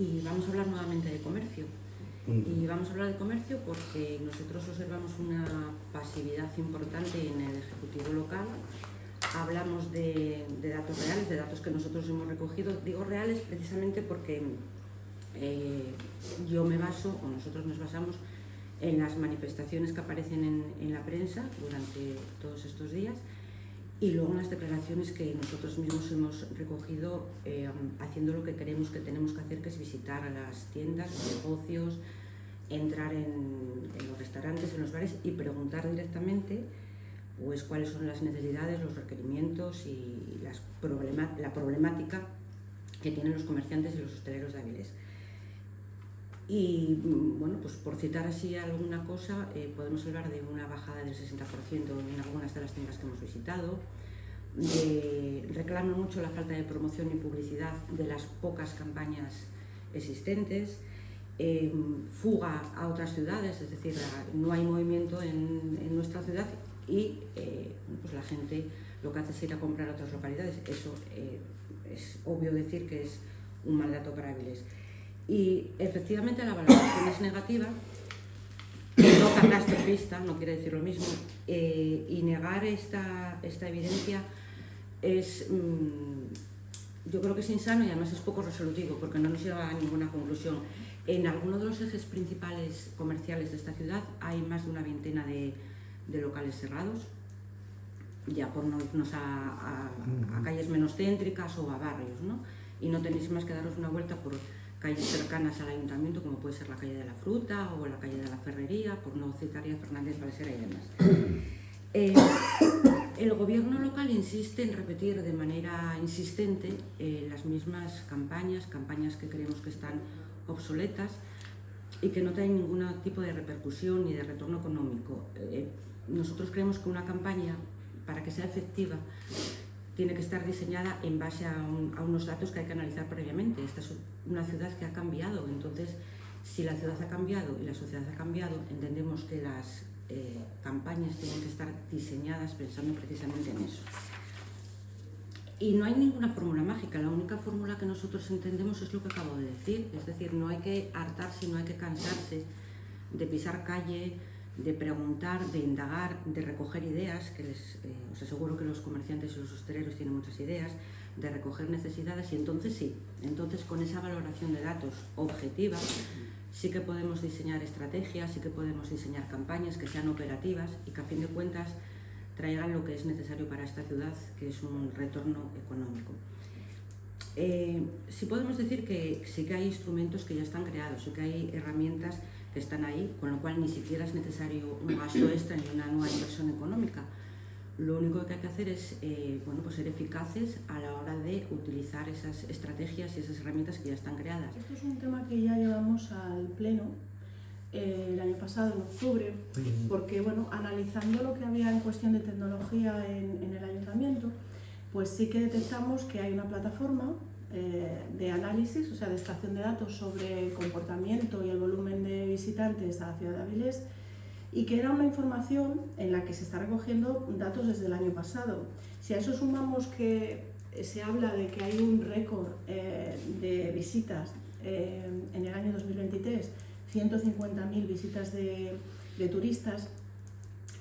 y vamos a hablar nuevamente de comercio. Y vamos a hablar de comercio porque nosotros observamos una pasividad importante en el Ejecutivo local. Hablamos de datos reales, de datos que nosotros hemos recogido. Digo reales precisamente porque yo me baso, o nosotros nos basamos, en las manifestaciones que aparecen en la prensa durante todos estos días y luego en las declaraciones que nosotros mismos hemos recogido haciendo lo que creemos que tenemos que hacer, que es visitar a las tiendas, los negocios, entrar en los restaurantes, en los bares y preguntar directamente pues cuáles son las necesidades, los requerimientos y la problemática que tienen los comerciantes y los hosteleros de Avilés. Y bueno, pues por citar así alguna cosa, podemos hablar de una bajada del 60% en algunas de las tiendas que hemos visitado, reclaman mucho la falta de promoción y publicidad de las pocas campañas existentes, fuga a otras ciudades, es decir, no hay movimiento en nuestra ciudad y pues la gente lo que hace es ir a comprar a otras localidades. Eso es obvio decir que es un mal dato para Avilés. Y efectivamente la valoración es negativa, no catastrofista, no quiere decir lo mismo, y negar esta evidencia es, yo creo que es insano y además es poco resolutivo porque no nos lleva a ninguna conclusión. En alguno de los ejes principales comerciales de esta ciudad hay más de una veintena de locales cerrados, ya por no irnos a calles menos céntricas o a barrios, ¿no? Y no tenéis más que daros una vuelta por calles cercanas al ayuntamiento, como puede ser la calle de la Fruta o la calle de la Ferrería, por no citar a Fernández Valsera y demás. El gobierno local insiste en repetir de manera insistente las mismas campañas que creemos que están obsoletas y que no traen ningún tipo de repercusión ni de retorno económico. Nosotros creemos que una campaña, para que sea efectiva, tiene que estar diseñada en base a unos datos que hay que analizar previamente. Esta es una ciudad que ha cambiado, entonces si la ciudad ha cambiado y la sociedad ha cambiado, entendemos que las campañas tienen que estar diseñadas pensando precisamente en eso. Y no hay ninguna fórmula mágica, la única fórmula que nosotros entendemos es lo que acabo de decir, es decir, no hay que hartarse, no hay que cansarse de pisar calle, de preguntar, de indagar, de recoger ideas, que os aseguro que los comerciantes y los hosteleros tienen muchas ideas, de recoger necesidades y entonces sí, entonces con esa valoración de datos objetiva sí que podemos diseñar estrategias, sí que podemos diseñar campañas que sean operativas y que a fin de cuentas traigan lo que es necesario para esta ciudad, que es un retorno económico. Sí podemos decir que sí que hay instrumentos que ya están creados, sí que hay herramientas que están ahí, con lo cual ni siquiera es necesario un gasto extra ni una nueva inversión económica. Lo único que hay que hacer es bueno, pues ser eficaces a la hora de utilizar esas estrategias y esas herramientas que ya están creadas. Esto es un tema que ya llevamos al Pleno el año pasado, en octubre, porque bueno, analizando lo que había en cuestión de tecnología en el ayuntamiento, pues sí que detectamos que hay una plataforma de análisis, o sea, de extracción de datos sobre el comportamiento y el volumen de visitantes a la ciudad de Avilés, y que era una información en la que se está recogiendo datos desde el año pasado. Si a eso sumamos que se habla de que hay un récord de visitas en el año 2023, 150.000 visitas de turistas,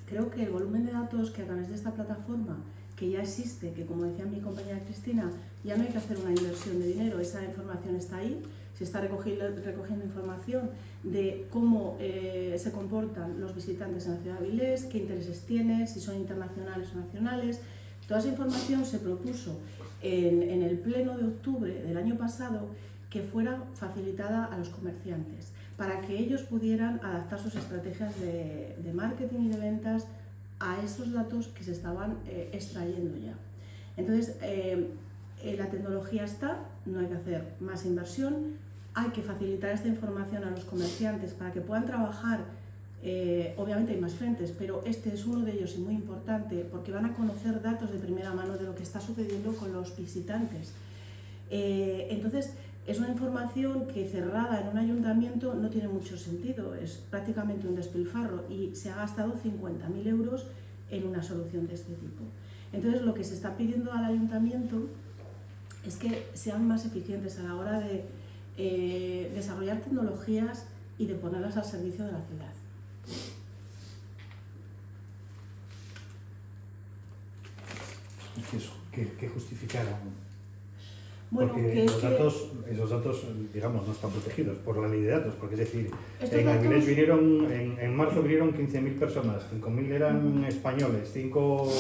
creo que el volumen de datos que a través de esta plataforma, que ya existe, que como decía mi compañera Cristina, ya no hay que hacer una inversión de dinero, esa información está ahí, se está recogiendo información de cómo se comportan los visitantes en la ciudad de Avilés, qué intereses tienen, si son internacionales o nacionales. Toda esa información se propuso en el pleno de octubre del año pasado que fuera facilitada a los comerciantes, para que ellos pudieran adaptar sus estrategias de marketing y de ventas a esos datos que se estaban extrayendo ya. Entonces, la tecnología está, no hay que hacer más inversión, hay que facilitar esta información a los comerciantes para que puedan trabajar. Obviamente hay más frentes, pero este es uno de ellos y muy importante porque van a conocer datos de primera mano de lo que está sucediendo con los visitantes. Entonces, es una información que cerrada en un ayuntamiento no tiene mucho sentido, es prácticamente un despilfarro y se ha gastado 50.000 euros en una solución de este tipo. Entonces, lo que se está pidiendo al ayuntamiento es que sean más eficientes a la hora de desarrollar tecnologías y de ponerlas al servicio de la ciudad. Eso, que justificaron. Bueno, porque que esos datos, digamos, no están protegidos por la ley de datos, porque es decir, estos en datos... Avilés vinieron, en marzo vinieron 15.000 personas, 5.000 eran españoles, 5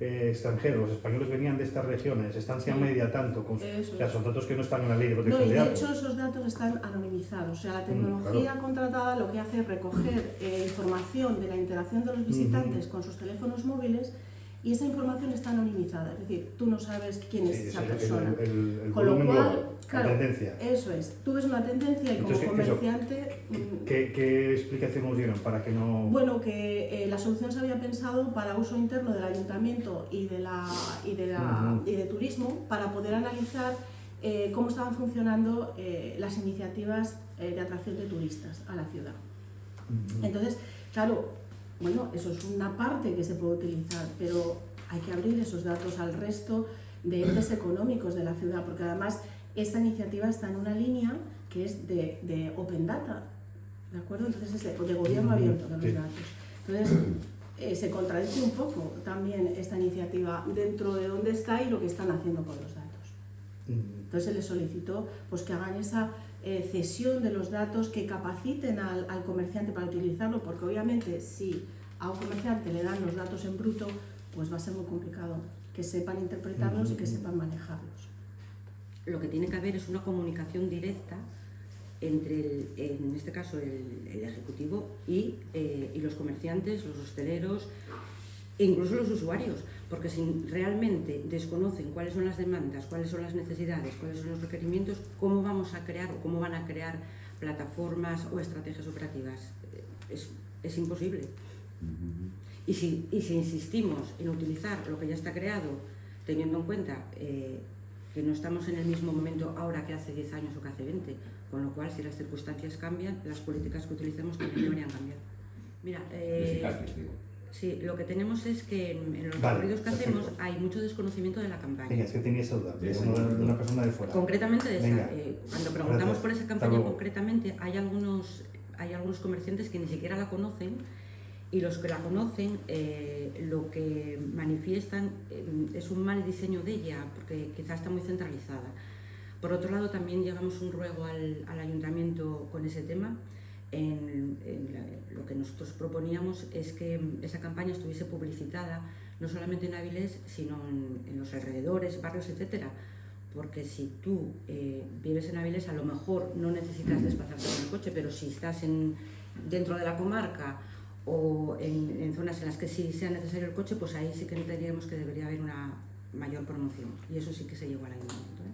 extranjeros, los españoles venían de estas regiones, estancia media tanto, o sea, son datos que no están en la ley de protección de datos. De hecho, esos datos están anonimizados, o sea, la tecnología contratada lo que hace es recoger información de la interacción de los visitantes con sus teléfonos móviles, y esa información está anonimizada, es decir, tú no sabes quién es esa persona. Con lo cual, claro, la tendencia. Eso es, tú ves una tendencia y entonces, como comerciante... ¿Qué explicación nos dieron para que no...? Bueno, que la solución se había pensado para uso interno del ayuntamiento y de turismo, para poder analizar cómo estaban funcionando las iniciativas de atracción de turistas a la ciudad. Entonces, claro, bueno, eso es una parte que se puede utilizar, pero hay que abrir esos datos al resto de entes económicos de la ciudad, porque además esta iniciativa está en una línea que es de Open Data, ¿de acuerdo? Entonces es de gobierno abierto de los datos. Entonces se contradice un poco también esta iniciativa dentro de dónde está y lo que están haciendo con los datos. Entonces se les solicitó pues, que hagan esa cesión de los datos, que capaciten al comerciante para utilizarlo, porque obviamente si a un comerciante le dan los datos en bruto, pues va a ser muy complicado que sepan interpretarlos y que sepan manejarlos. Lo que tiene que haber es una comunicación directa entre, en este caso, el ejecutivo y los comerciantes, los hosteleros e incluso los usuarios, porque si realmente desconocen cuáles son las demandas, cuáles son las necesidades, cuáles son los requerimientos, ¿cómo vamos a crear o cómo van a crear plataformas o estrategias operativas? Es imposible. Y si insistimos en utilizar lo que ya está creado, teniendo en cuenta que no estamos en el mismo momento ahora que hace 10 años o que hace 20, con lo cual si las circunstancias cambian, las políticas que utilicemos también deberían cambiar. Mira, sí, lo que tenemos es que en los recorridos que hacemos hay mucho desconocimiento de la campaña. Venga, es que tenía esa duda, de una persona de fuera. Concretamente de esa. Cuando preguntamos por esa campaña concretamente, hay algunos comerciantes que ni siquiera la conocen, y los que la conocen lo que manifiestan es un mal diseño de ella, porque quizás está muy centralizada. Por otro lado, también llevamos un ruego al ayuntamiento con ese tema. Lo que nosotros proponíamos es que esa campaña estuviese publicitada no solamente en Avilés, sino en los alrededores, barrios, etcétera, porque si tú vives en Avilés, a lo mejor no necesitas desplazarte con el coche, pero si estás dentro de la comarca o en zonas en las que sí sea necesario el coche, pues ahí sí que entendíamos que debería haber una mayor promoción, y eso sí que se llegó al ayuntamiento, ¿eh?